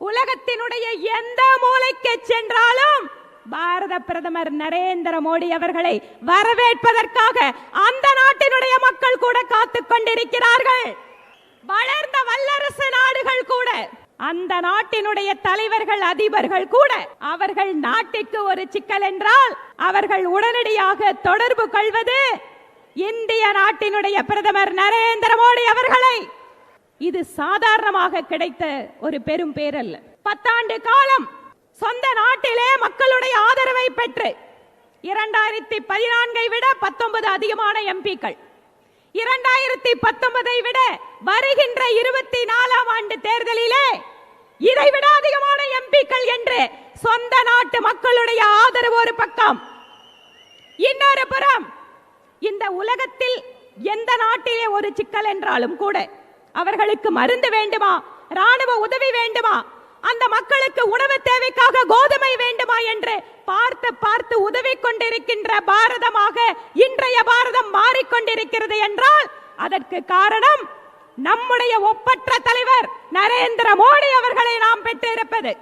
உலகத்தினுடைய எந்த மூலைக்கு சென்றாலும் பாரத பிரதமர் நரேந்திர மோடி அவர்களை வரவேற்பதற்காக அந்த நாட்டினுடைய மக்கள் கூட காத்துக் கொண்டிருக்கிறார்கள். வளர்ந்த வல்லரசு நாடுகள் கூட, அந்த நாட்டினுடைய தலைவர்கள், அதிபர்கள் கூட, அவர்கள் நாட்டிற்கு ஒரு சிக்கல் என்றால் அவர்கள் உடனடியாக தொடர்பு கொள்வது இந்திய நாட்டினுடைய பிரதமர் நரேந்திர மோடி அவர்களை. இது சாதாரணமாக கிடைத்த ஒரு பெரும் பேரல்ல. 10 ஆண்டு காலம் சொந்த நாட்டிலே மக்களுடைய ஆதரவை பெற்று 2014 விட 19 அதிகமான எம்பிக்கள், 2019 விட வருகின்ற 24ஆம் ஆண்டு தேர்தலிலே இதைவிட அதிகமான எம்பிக்கள் என்று சொந்த நாட்டு மக்களுடைய ஆதரவு ஒரு பக்கம். இன்னொரு புறம் இந்த உலகத்தில் எந்த நாட்டிலே ஒரு சிக்கல் என்றாலும் கூட அவர்களுக்கு மருந்து வேண்டுமா, ராணுவ உதவி வேண்டுமா, அந்த மக்களுக்கு உணவு தேவைக்காக கோதுமை வேண்டுமா என்று பார்த்து பார்த்து உதவி கொண்டிருக்கின்ற பாரதமாக இன்றைய பாரதம் மாறிக்கொண்டிருக்கிறது என்றால் அதற்கு காரணம் நம்முடைய ஒப்பற்ற தலைவர் நரேந்திர மோடி அவர்களை நாம் பெற்றிருப்பது.